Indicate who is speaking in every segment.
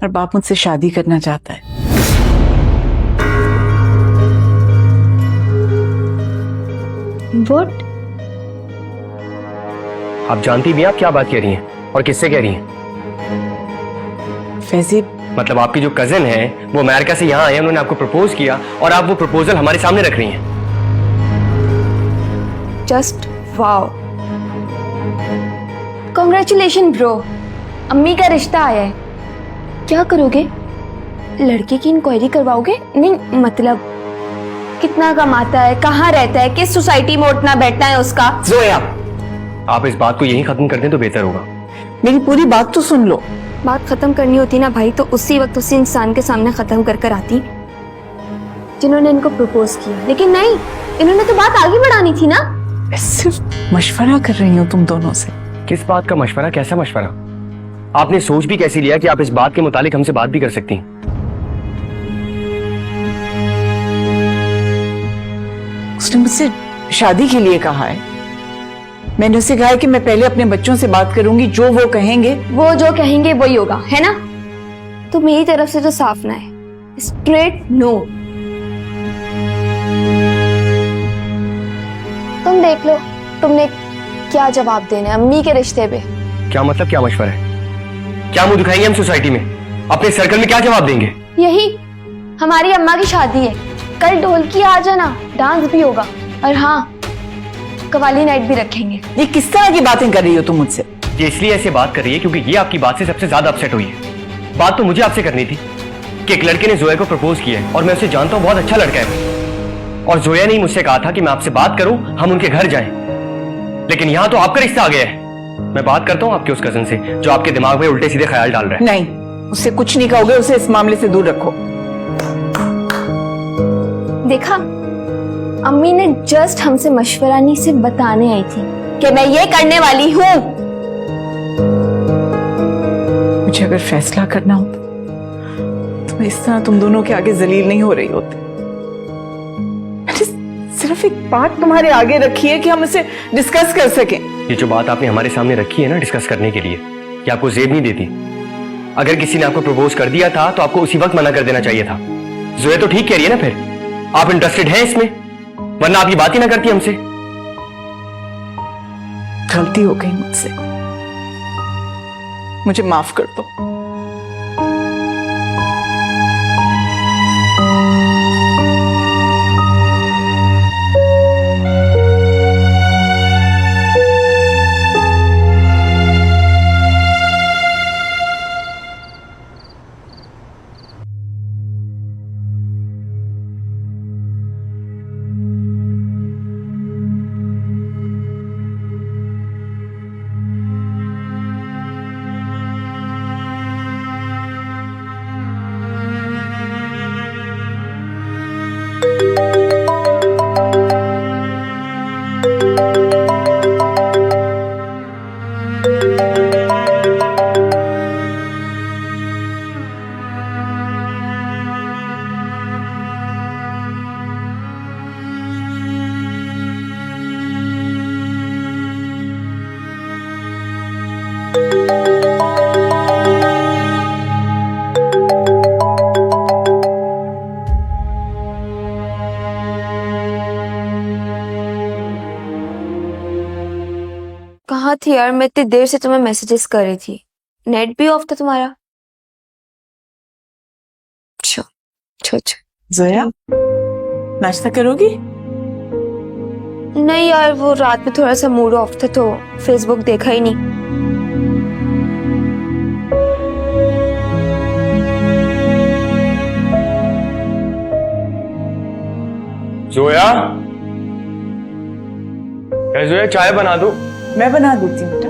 Speaker 1: अरबाब मुझसे शादी करना चाहता है।
Speaker 2: What?
Speaker 3: आप जानती भी हैं आप क्या बात कह रही हैं और किससे कह रही हैं?
Speaker 1: फैजी,
Speaker 3: मतलब आपकी जो कजिन है वो अमेरिका से यहाँ आए, उन्होंने आपको प्रपोज किया और आप वो प्रपोजल हमारे सामने रख रही हैं।
Speaker 2: Just wow. Congratulations bro. अम्मी का रिश्ता आया है। क्या करोगे? लड़के की इंक्वायरी करवाओगे? नहीं मतलब कितना कमाता है, कहाँ रहता है, किस सोसाइटी में उठना बैठना है उसका।
Speaker 1: जोया,
Speaker 3: आप इस बात को यहीं खत्म कर दें तो बेहतर होगा।
Speaker 1: मेरी पूरी बात तो सुन लो।
Speaker 2: बात खत्म करनी होती ना भाई तो उसी वक्त उसी इंसान के सामने खत्म कर कर आती जिन्होंने इनको प्रपोज किया, लेकिन नहीं, इन्होंने तो बात आगे बढ़ानी थी ना।
Speaker 1: सिर्फ मशवरा कर रही हूँ तुम दोनों से।
Speaker 3: किस बात का मशवरा? कैसा मशवरा? आपने सोच भी कैसे लिया कि आप इस बात के मुतालिक हमसे बात भी कर सकती हैं?
Speaker 1: उसने मुझसे शादी के लिए कहा है। मैंने उसे कहा है कि मैं पहले अपने बच्चों से बात करूंगी, जो वो कहेंगे
Speaker 2: वो जो कहेंगे वही होगा, है ना? तो मेरी तरफ से तो साफ ना है, स्ट्रेट नो। तुम देख लो तुमने क्या जवाब देना है अम्मी के रिश्ते पे।
Speaker 3: क्या मतलब? क्या मशवरा है? क्या मुंह दिखाएंगे हम सोसाइटी में? अपने सर्कल में क्या जवाब देंगे?
Speaker 2: यही, हमारी अम्मा की शादी है, कल ढोलकी आ जाना, डांस भी होगा और हाँ कवाली नाइट भी रखेंगे।
Speaker 1: ये किस तरह की बातें कर रही हो तुम मुझसे?
Speaker 3: ये इसलिए ऐसे बात कर रही है क्योंकि ये आपकी बात से सबसे ज्यादा अपसेट हुई है। बात तो मुझे आपसे करनी थी कि एक लड़के ने जोया को प्रपोज किया है और मैं उसे जानता हूँ, बहुत अच्छा लड़का है। और जोया ने मुझसे कहा था कि मैं आपसे बात करूं, हम उनके घर जाएं। लेकिन यहां तो आपका रिश्ता आ गया है। मैं बात करता हूं आपके उस कजन से जो आपके दिमाग में उल्टे सीधे ख्याल डाल रहा है।
Speaker 1: नहीं, उससे कुछ नहीं कहोगे, उसे इस मामले से दूर रखो।
Speaker 2: देखा, अम्मी ने जस्ट हमसे मशवरा नहीं सिर्फ बताने आई थी कि मैं ये करने वाली हूँ।
Speaker 1: मुझे अगर फैसला करना हो तो मैं इस तरह तुम दोनों के आगे जलील नहीं हो रही होती। मैंने सिर्फ एक बात तुम्हारे आगे रखी है कि हम इसे डिस्कस कर सकें।
Speaker 3: ये जो बात आपने हमारे सामने रखी है ना डिस्कस करने के लिए, ये आपको जेब नहीं देती। अगर किसी ने आपको प्रपोज कर दिया था तो आपको उसी वक्त मना कर देना चाहिए था। जोया तो ठीक कह रही है ना, फिर आप इंटरेस्टेड हैं इसमें, वरना आप ये बात ही ना करती हमसे।
Speaker 1: गलती हो गई मुझसे, मुझे माफ कर दो।
Speaker 2: कहाँ थी यार, मैं इतनी देर से तुम्हें मैसेजेस कर रही थी, नेट भी ऑफ था तुम्हारा। छो छो छो।
Speaker 1: जोया, नाश्ता करोगी?
Speaker 2: नहीं यार, वो रात में थोड़ा सा मूड ऑफ था तो फेसबुक देखा ही नहीं।
Speaker 3: जोया, जोया चाय बना दो।
Speaker 1: मैं बना देती हूँ बेटा।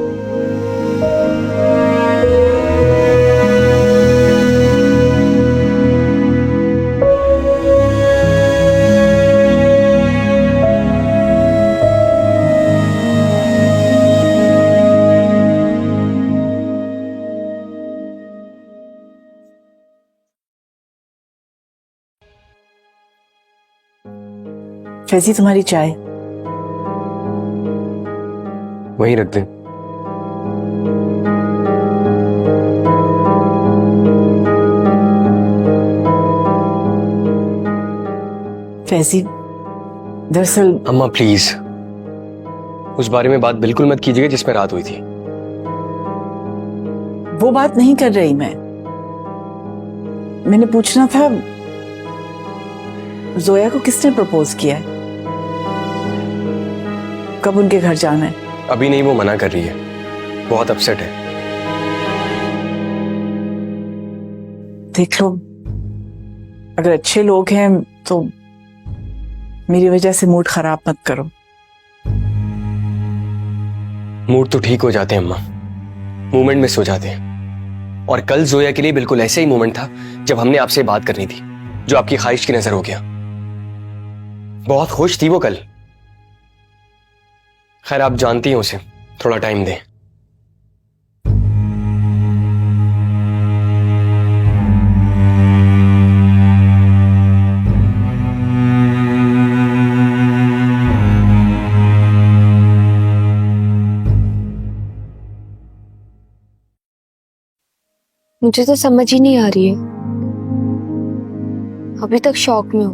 Speaker 1: फैजी, तुम्हारी चाय।
Speaker 3: वहीं रख दे।
Speaker 1: फैजी, दरअसल
Speaker 3: अम्मा प्लीज उस बारे में बात बिल्कुल मत कीजिएगा जिसमें रात हुई थी।
Speaker 1: वो बात नहीं कर रही मैंने पूछना था जोया को किसने प्रपोज किया है, कब उनके घर जाना है?
Speaker 3: अभी नहीं, वो मना कर रही है, बहुत अपसेट है।
Speaker 1: देख लो, अगर अच्छे लोग हैं तो मेरी वजह से मूड खराब मत करो।
Speaker 3: मूड तो ठीक हो जाते हैं अम्मा, मूवमेंट मिस हो जाते हैं। और कल जोया के लिए बिल्कुल ऐसे ही मोमेंट था जब हमने आपसे बात करनी थी, जो आपकी ख्वाहिश की नजर हो गया। बहुत खुश थी वो कल। खैर आप जानती हैं उसे, थोड़ा टाइम दें।
Speaker 2: मुझे तो समझ ही नहीं आ रही है, अभी तक शॉक में हूं।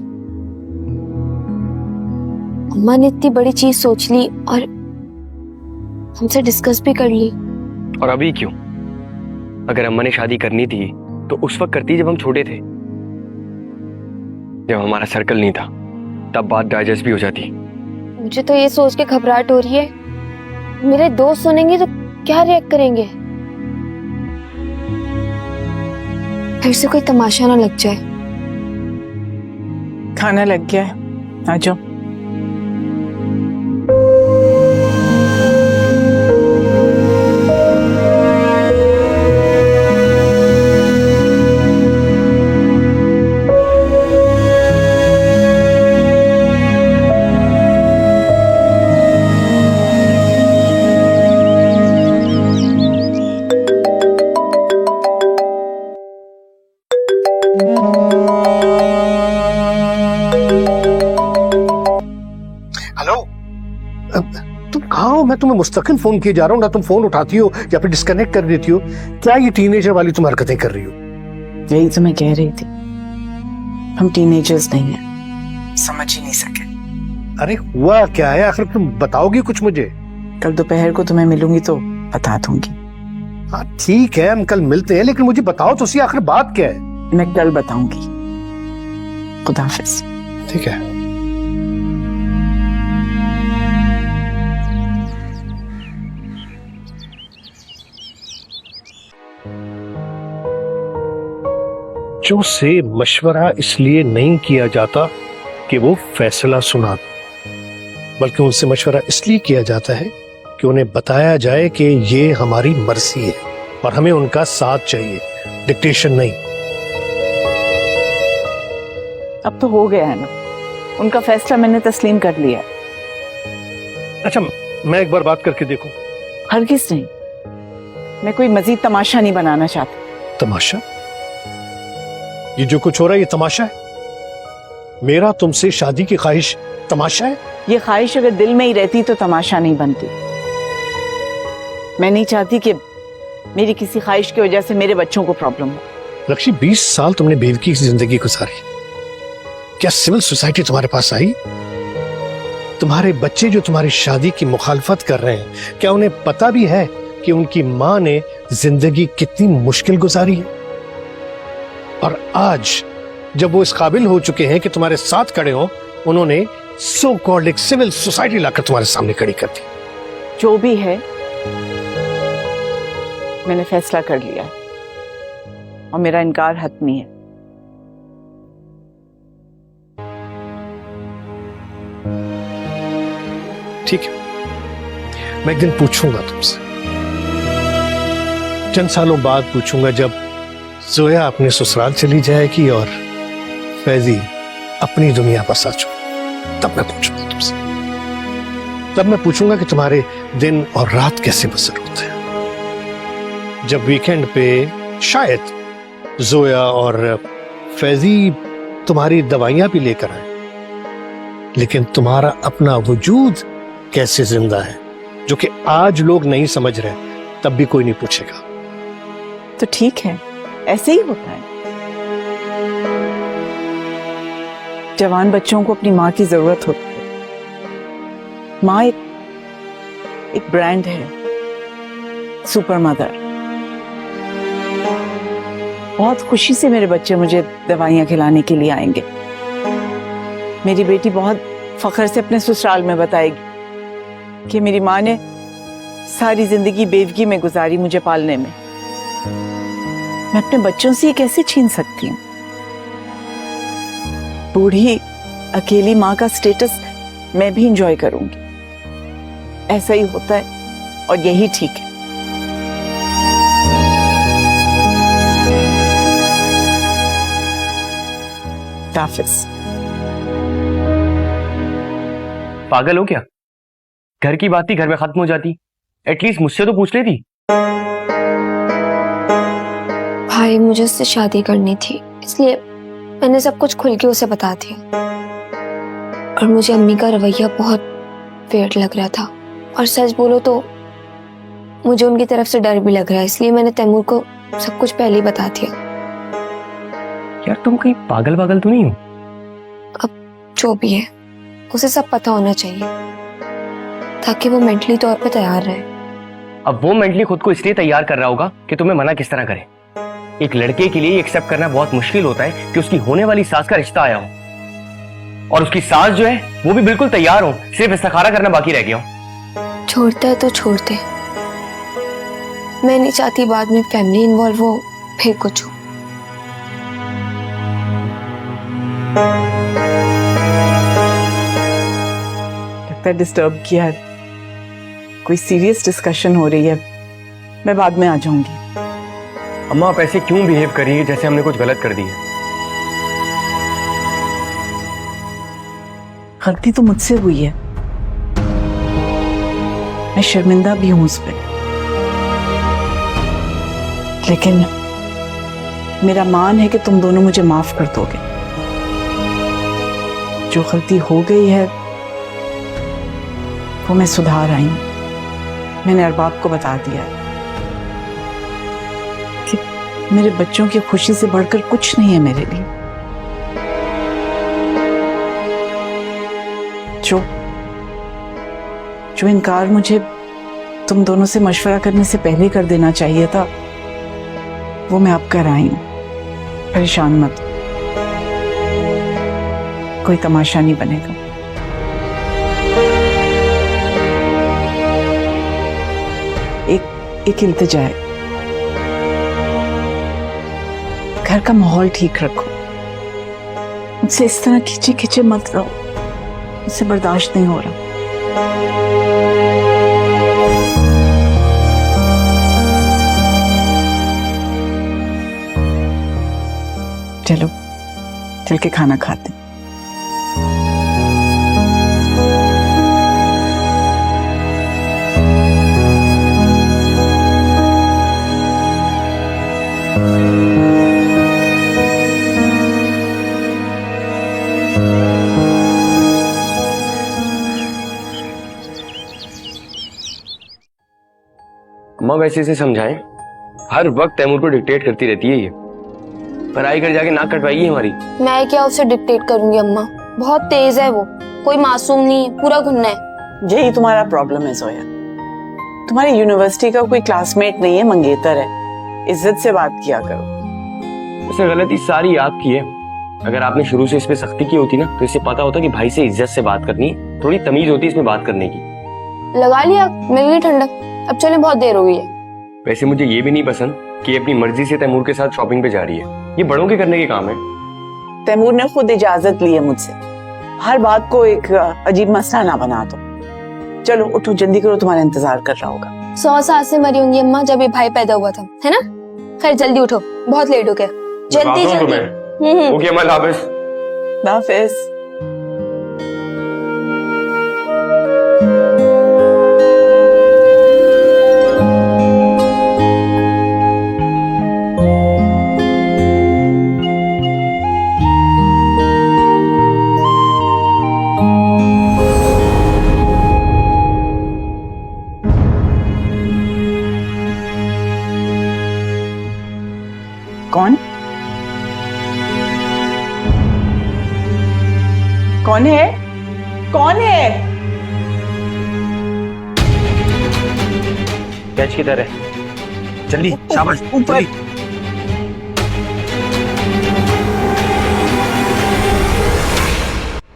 Speaker 2: अम्मा ने इतनी बड़ी चीज सोच ली और हमसे डिस्कस भी कर ली।
Speaker 3: और अभी क्यों? अगर अम्मा ने शादी करनी थी तो उस वक्त करती जब हम छोटे थे, जब हमारा सर्कल नहीं था, तब बात डाइजेस्ट भी हो जाती।
Speaker 2: मुझे तो ये सोच के घबराहट हो रही है, मेरे दोस्त सुनेंगे तो क्या रिएक्ट करेंगे, फिर से कोई तमाशा ना लग जाए।
Speaker 1: खाना लग गया है, आ जाओ।
Speaker 4: तुम कहाँ हो? मैं तुम्हें मुस्तकिल फोन किए जा रहा हूँ, ना तुम फोन उठाती हो या फिर डिस्कनेक्ट कर देती हो। क्या ये टीनेजर वाली तुम हरकतें कर रही हो?
Speaker 1: यही तो मैं कह रही थी, हम टीनेजर्स नहीं हैं, समझ ही नहीं सके।
Speaker 4: अरे हुआ क्या है आखिर, तुम बताओगी कुछ मुझे?
Speaker 1: कल दोपहर को तुम्हें मिलूंगी तो बता दूंगी।
Speaker 4: हाँ ठीक है, हम कल मिलते हैं, लेकिन मुझे बताओ तो सही आखिर बात क्या है।
Speaker 1: मैं कल बताऊंगी। खुदा हाफिज।
Speaker 4: ठीक है। बच्चों से मशवरा इसलिए नहीं किया जाता कि वो फैसला सुना, बल्कि उनसे मशवरा इसलिए किया जाता है कि उन्हें बताया जाए कि ये हमारी मर्जी है और हमें उनका साथ चाहिए, डिक्टेशन नहीं।
Speaker 1: अब तो हो गया है ना, उनका फैसला मैंने तस्लीम कर लिया।
Speaker 4: अच्छा मैं एक बार बात करके देखूं?
Speaker 1: हरगिज़ नहीं, मैं कोई मजीद तमाशा नहीं बनाना चाहती।
Speaker 4: तमाशा? ये जो कुछ हो रहा है ये तमाशा है? मेरा तुमसे शादी की ख्वाहिश तमाशा है?
Speaker 1: ये ख्वाहिश अगर दिल में ही रहती तो तमाशा नहीं बनती। मैं नहीं चाहती कि मेरी किसी ख्वाहिश की वजह से मेरे बच्चों को प्रॉब्लम हो।
Speaker 4: लक्ष्मी 20 साल तुमने बेवकी की जिंदगी गुजारी, क्या सिविल सोसाइटी तुम्हारे पास आई? तुम्हारे बच्चे जो तुम्हारी शादी की मुखालफत कर रहे हैं, क्या उन्हें पता भी है कि उनकी मां ने जिंदगी कितनी मुश्किल गुजारी है? और आज जब वो इस काबिल हो चुके हैं कि तुम्हारे साथ खड़े हो, उन्होंने सो कॉल्ड एक सिविल सोसाइटी लाकर तुम्हारे सामने खड़ी कर दी।
Speaker 1: जो भी है, मैंने फैसला कर लिया है और मेरा इनकार हतमी है।
Speaker 4: ठीक है, मैं एक दिन पूछूंगा तुमसे, चंद सालों बाद पूछूंगा, जब जोया अपने ससुराल चली जाएगी और फैजी अपनी दुनिया पर आ चुका, तब मैं पूछूंगा तुमसे। तब मैं पूछूंगा कि तुम्हारे दिन और रात कैसे बसर होते हैं। जब वीकेंड पे शायद जोया और फैजी तुम्हारी दवाइयां भी लेकर आए, लेकिन तुम्हारा अपना वजूद कैसे जिंदा है, जो कि आज लोग नहीं समझ रहे, तब भी कोई नहीं पूछेगा।
Speaker 1: तो ठीक है, ऐसे ही होता है। जवान बच्चों को अपनी माँ की जरूरत होती है। माँ एक ब्रांड है, सुपर मदर। बहुत खुशी से मेरे बच्चे मुझे दवाइयाँ खिलाने के लिए आएंगे। मेरी बेटी बहुत फख्र से अपने ससुराल में बताएगी कि मेरी माँ ने सारी जिंदगी बेवगी में गुजारी मुझे पालने में। मैं अपने बच्चों से ये कैसे छीन सकती हूँ? बूढ़ी अकेली माँ का स्टेटस मैं भी इंजॉय करूंगी। ऐसा ही होता है और यही ठीक है। हाफिज।
Speaker 3: पागल हो क्या? घर की बात थी, घर में खत्म हो जाती। एटलीस्ट मुझसे तो पूछ लेती।
Speaker 2: भाई, मुझे उससे शादी करनी थी, इसलिए मैंने सब कुछ खुल के उसे बता दिया। और मुझे अम्मी का रवैया बहुत वियर्ड लग रहा था, और सच बोलो तो मुझे उनकी तरफ से डर भी लग रहा है, इसलिए मैंने तैमूर को सब कुछ पहले ही बता दिया।
Speaker 3: यार तुम कहीं पागल पागल तो नहीं हो?
Speaker 2: अब जो भी है उसे सब पता होना चाहिए, ताकि वो मेंटली तौर पे तैयार रहे।
Speaker 3: अब वो मेंटली खुद को इसलिए तैयार कर रहा होगा कि तुम्हें मना किस तरह करे। एक लड़के के लिए एक्सेप्ट करना बहुत मुश्किल होता है कि उसकी होने वाली सास का रिश्ता आया हो, और उसकी सास जो है वो भी बिल्कुल तैयार हो, सिर्फ इस्तिखारा करना बाकी रह गया हो।
Speaker 2: छोड़ता है तो छोड़ दे, मैं नहीं चाहती बाद में फैमिली इन्वॉल्व हो, फिर कुछ हो।
Speaker 1: लगता है डिस्टर्ब किया है, कोई सीरियस डिस्कशन हो रही है। मैं बाद में आ जाऊंगी।
Speaker 3: अम्मा आप ऐसे क्यों बिहेव कर रही है जैसे हमने कुछ गलत कर दी है?
Speaker 1: गलती तो मुझसे हुई है, मैं शर्मिंदा भी हूं उस पर, लेकिन मेरा मान है कि तुम दोनों मुझे माफ कर दोगे। जो गलती हो गई है वो मैं सुधार आई हूं। मैंने अरबाब को बता दिया है कि मेरे बच्चों की खुशी से बढ़कर कुछ नहीं है मेरे लिए। जो इनकार मुझे तुम दोनों से मशवरा करने से पहले कर देना चाहिए था, वो मैं अब कर आई हूं। परेशान मत, कोई तमाशा नहीं बनेगा। एक इल्तिजा है, घर का माहौल ठीक रखो। मुझसे इस तरह खिंचे खिंचे मत रहो, मुझसे बर्दाश्त नहीं हो रहा। चलो चल के खाना खाते हैं।
Speaker 3: अम्मा वैसे इसे समझाएं, हर वक्त तैमूर को डिक्टेट करती रहती है ये। पढ़ाई कर जाके नाक कटवाएगी हमारी।
Speaker 2: मैं क्या उसे डिक्टेट करूंगी अम्मा, बहुत तेज है वो, कोई मासूम नहीं है, पूरा घुन्ना है।
Speaker 1: यही तुम्हारा प्रॉब्लम है जोया, तुम्हारी यूनिवर्सिटी का कोई क्लासमेट नहीं है, मंगेतर है। इज्जत से बात किया करो।
Speaker 3: उसे गलती सारी आपकी है। अगर आपने शुरू से इस पे सख्ती की होती ना तो इसे पता होता कि भाई से इज्जत से बात करनी, थोड़ी तमीज होती इसमें बात करने की।
Speaker 2: लगा लिया, मिल गई ठंडक। अब चले, बहुत देर हो गई है।
Speaker 3: वैसे मुझे ये भी नहीं पसंद कि ये अपनी मर्जी से तैमूर के साथ शॉपिंग पे जा रही है। ये बड़ों के करने के काम है।
Speaker 1: तैमूर ने खुद इजाजत ली है मुझसे, हर बात को एक अजीब मसला ना बना दो। चलो उठो, जल्दी करो, तुम्हारा इंतजार कर रहा होगा।
Speaker 2: 100 सासें मरी होंगी अम्मा जब ये भाई पैदा हुआ था, है ना? खैर जल्दी उठो, बहुत लेट हो गया। जल्दी जल्दी।
Speaker 3: ओके अम्मा, हाफिज।
Speaker 1: हाफिज। कौन? कौन है? कौन है?
Speaker 3: कैच किधर है? जल्दी, शाबाश,
Speaker 1: ऊपर।
Speaker 3: जल्दी।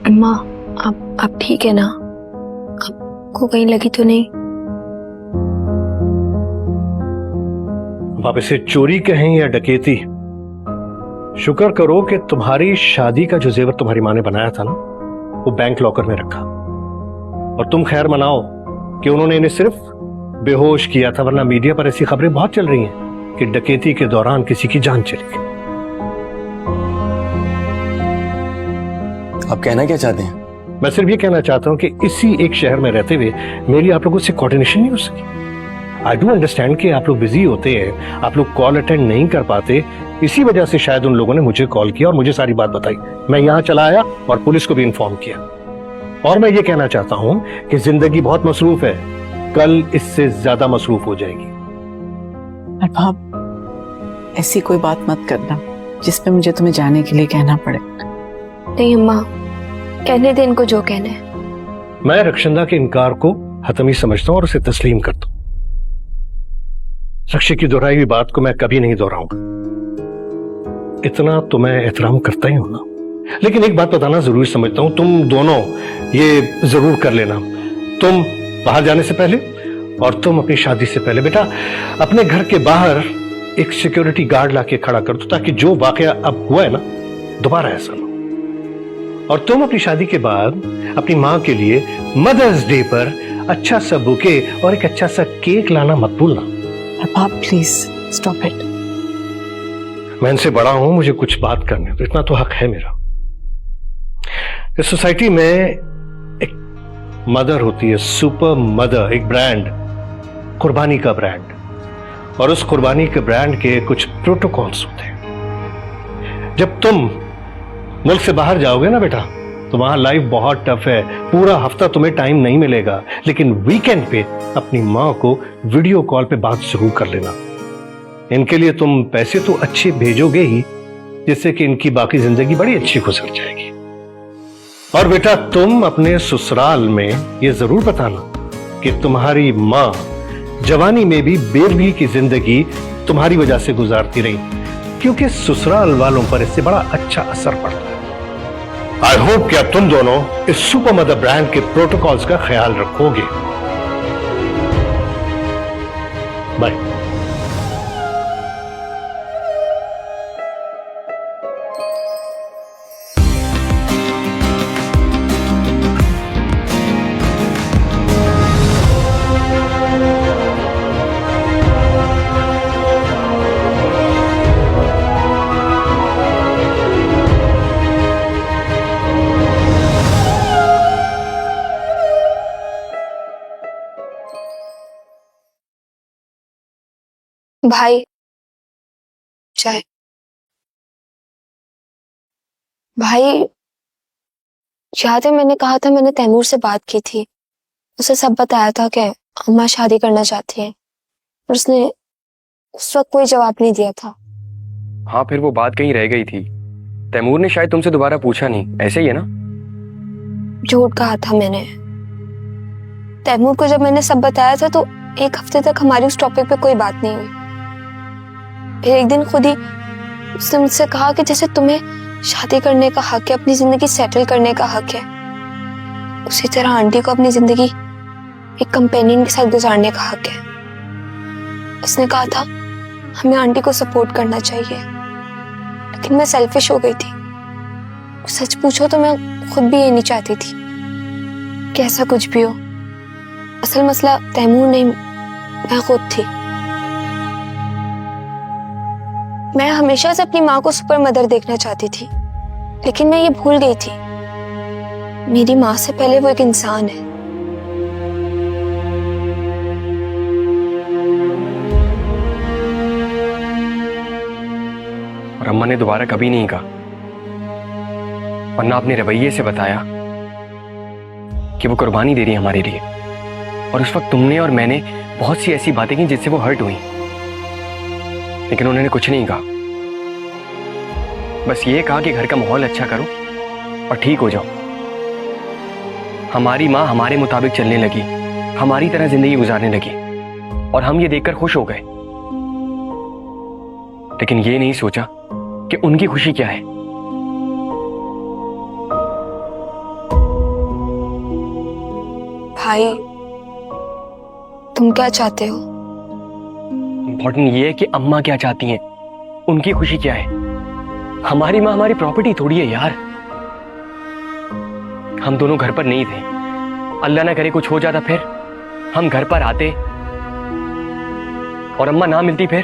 Speaker 2: अम्मा, आप ठीक है ना? आपको कहीं लगी तो नहीं?
Speaker 4: आप इसे चोरी कहें या डकैती, शुक्र करो कि तुम्हारी शादी का जो जेवर तुम्हारी माँ ने बनाया था ना, वो बैंक लॉकर में रखा। और तुम खैर मनाओ कि उन्होंने इन्हें सिर्फ बेहोश किया था, वरना मीडिया पर ऐसी खबरें बहुत चल रही हैं कि डकैती के दौरान किसी की जान चली गई।
Speaker 3: आप कहना क्या चाहते हैं?
Speaker 4: मैं सिर्फ ये कहना चाहता हूं कि इसी एक शहर में रहते हुए मेरी आप लोगों से कोऑर्डिनेशन नहीं हो सकी। आई डू अंडरस्टैंड कि आप लोग बिजी होते हैं, आप लोग कॉल अटेंड नहीं कर पाते, इसी वजह से शायद उन लोगों ने मुझे कॉल किया और मुझे सारी बात बताई। मैं यहाँ चला आया और पुलिस को भी इन्फॉर्म किया। और मैं ये कहना चाहता हूं कि जिंदगी बहुत मसरूफ है, कल इससे ज्यादा मसरूफ हो जाएगी।
Speaker 1: अरबाब, ऐसी कोई बात मत करना जिसपे मुझे तुम्हें जाने के लिए कहना पड़े।
Speaker 2: नहीं अम्मा, कहने दे इनको जो कहना है।
Speaker 4: मैं रक्षंदा के इनकार को हतमी समझता हूं और उसे तस्लीम करता हूं। रक्षे की दोहराई हुई बात को मैं कभी नहीं दोहराऊंगा, इतना तो मैं एहतराम करता ही हूं ना। लेकिन एक बात बताना जरूरी समझता हूं, तुम दोनों ये जरूर कर लेना, तुम बाहर जाने से पहले और तुम अपनी शादी से पहले बेटा अपने घर के बाहर एक सिक्योरिटी गार्ड लाके खड़ा कर दो, ताकि जो वाकया अब हुआ है ना दोबारा ऐसा ना हो। और तुम अपनी शादी के बाद अपनी मां के लिए मदर्स डे पर अच्छा सा बुके और एक अच्छा सा केक लाना मत भूलना।
Speaker 1: Arbab please stop it.
Speaker 4: मैं इनसे बड़ा हूं, मुझे कुछ बात करने तो इतना तो हक है मेरा। इस सोसाइटी में एक मदर होती है, सुपर मदर, एक ब्रांड, कुर्बानी का ब्रांड। और उस कुर्बानी के ब्रांड के कुछ प्रोटोकॉल्स होते हैं। जब तुम मुल्क से बाहर जाओगे ना बेटा, तो वहां लाइफ बहुत टफ है, पूरा हफ्ता तुम्हें टाइम नहीं मिलेगा, लेकिन वीकेंड पे अपनी मां को वीडियो कॉल पे बात जरूर कर लेना। इनके लिए तुम पैसे तो अच्छे भेजोगे ही, जिससे कि इनकी बाकी जिंदगी बड़ी अच्छी गुजर जाएगी। और बेटा तुम अपने ससुराल में ये जरूर बताना कि तुम्हारी मां जवानी में भी बेरबी की जिंदगी तुम्हारी वजह से गुजारती रही, क्योंकि ससुराल वालों पर इससे बड़ा अच्छा असर पड़ता है। आई होप कि अब तुम दोनों इस सुपर मदर ब्रांड के प्रोटोकॉल्स का ख्याल रखोगे। बाय।
Speaker 2: भाई चाय। भाई याद है मैंने कहा था, मैंने तैमूर से बात की थी, उसे सब बताया था कि अम्मा शादी करना चाहती है, और उसने उस वक्त कोई जवाब नहीं दिया था।
Speaker 3: हाँ, फिर वो बात कहीं रह गई थी। तैमूर ने शायद तुमसे दोबारा पूछा नहीं, ऐसे ही है ना?
Speaker 2: झूठ कहा था मैंने। तैमूर को जब मैंने सब बताया था तो एक हफ्ते तक हमारी उस टॉपिक पे कोई बात नहीं हुई। फिर एक दिन खुद ही उसने मुझसे कहा कि जैसे तुम्हें शादी करने का हक है, अपनी जिंदगी सेटल करने का हक है, उसी तरह आंटी को अपनी जिंदगी एक कंपेनियन के साथ गुजारने का हक है। उसने कहा था हमें आंटी को सपोर्ट करना चाहिए, लेकिन मैं सेल्फिश हो गई थी। सच पूछो तो मैं खुद भी ये नहीं चाहती थी कि ऐसा कुछ भी हो। असल मसला तैमूर नहीं, मैं खुद थी। मैं हमेशा से अपनी माँ को सुपर मदर देखना चाहती थी, लेकिन मैं ये भूल गई थी मेरी माँ से पहले वो एक इंसान है।
Speaker 3: और अम्मा ने दोबारा कभी नहीं कहा, वरना अपने रवैये से बताया कि वो कुर्बानी दे रही है हमारे लिए। और उस वक्त तुमने और मैंने बहुत सी ऐसी बातें की जिससे वो हर्ट हुई, लेकिन उन्होंने कुछ नहीं कहा। बस ये कहा कि घर का माहौल अच्छा करो और ठीक हो जाओ। हमारी माँ हमारे मुताबिक चलने लगी, हमारी तरह जिंदगी गुजारने लगी और हम ये देखकर खुश हो गए। लेकिन ये नहीं सोचा कि उनकी खुशी क्या है।
Speaker 2: भाई, तुम क्या चाहते हो?
Speaker 3: इंपॉर्टेंट ये है कि अम्मा क्या चाहती हैं, उनकी खुशी क्या है। हमारी माँ हमारी प्रॉपर्टी थोड़ी है यार। हम दोनों घर पर नहीं थे, अल्लाह ना करे कुछ हो जाता, फिर हम घर पर आते और अम्मा ना मिलती, फिर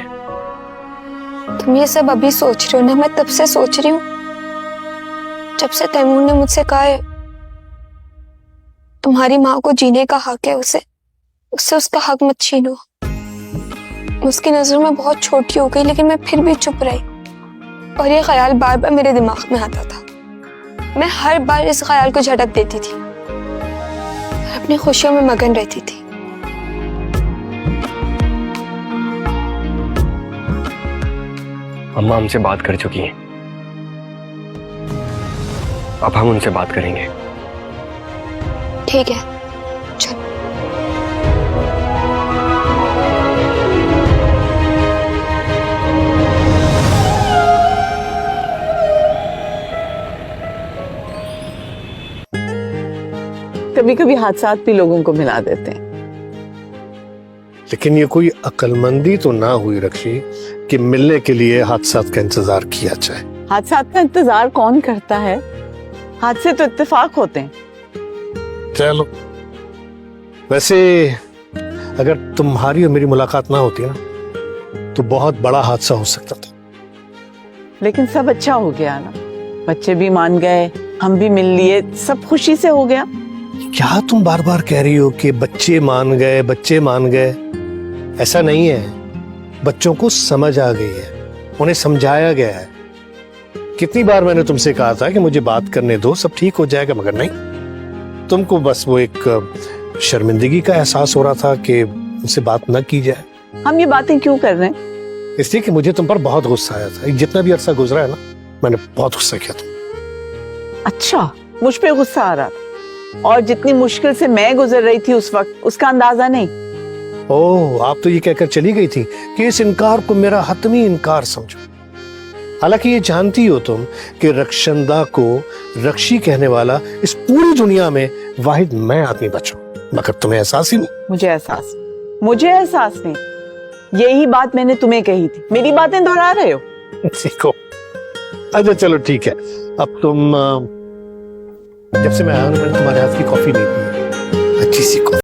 Speaker 2: तुम ये सब अभी सोच रहे हो ना? मैं तब से सोच रही हूँ, जब से तैमूर ने मुझसे कहा है तुम्हारी माँ को जीने का हक है, उससे उसका हक मत छीनो। उसकी नजर में बहुत छोटी हो गई, लेकिन मैं फिर भी चुप रही और ये ख्याल बार बार मेरे दिमाग में आता था। मैं हर बार इस ख्याल को झटक देती थी और अपनी खुशियों में मगन रहती थी।
Speaker 3: अम्मा हमसे बात कर चुकी हैं, अब हम उनसे बात करेंगे।
Speaker 2: ठीक है, चलो।
Speaker 1: कभी कभी हादसा भी लोगों को मिला देते हैं।
Speaker 4: लेकिन ये कोई अक्लमंदी तो ना हुई रखी कि मिलने के लिए हादसा का इंतजार किया जाए।
Speaker 1: हादसा का इंतजार कौन करता है? हादसे तो इत्तेफाक होते हैं।
Speaker 4: चलो, वैसे अगर तुम्हारी और मेरी मुलाकात ना होती ना तो बहुत बड़ा हादसा हो सकता था।
Speaker 1: लेकिन सब अच्छा हो गया ना, बच्चे भी मान गए, हम भी मिल लिए, सब खुशी से हो गया।
Speaker 4: क्या तुम बार बार कह रही हो कि बच्चे मान गए, बच्चे मान गए? ऐसा नहीं है। बच्चों को समझ आ गई है, उन्हें समझाया गया है। कितनी बार मैंने तुमसे कहा था कि मुझे बात करने दो, सब ठीक हो जाएगा, मगर नहीं। तुमको बस वो एक शर्मिंदगी का एहसास हो रहा था कि उनसे बात न की जाए।
Speaker 1: हम ये बातें क्यों कर रहे हैं?
Speaker 4: इसलिए कि मुझे तुम पर बहुत गुस्सा आया था। जितना भी अरसा गुजरा है ना, मैंने बहुत गुस्सा किया था।
Speaker 1: अच्छा, मुझ पे गुस्सा आ रहा था, और जितनी मुश्किल से मैं गुजर रही थी उस वक्त, उसका अंदाजा नहीं।
Speaker 4: ओह, आप तो ये कहकर चली गई थी कि इस इनकार को मेरा हतमी इनकार समझो। हालांकि ये जानती हो तुम कि रक्षंदा को रक्षी कहने वाला इस पूरी दुनिया में वाहिद मैं आदमी बचा, मगर तुम्हें एहसास ही नहीं।
Speaker 1: मुझे एहसास नहीं। यही बात मैंने तुम्हें कही थी, मेरी बातें दोहरा रहे हो।
Speaker 4: देखो, अच्छा चलो ठीक है। अब तुम जब से मैं आया हूं, मैंने तुम्हारे हाथ की कॉफी नहीं पी, अच्छी सी कॉफी।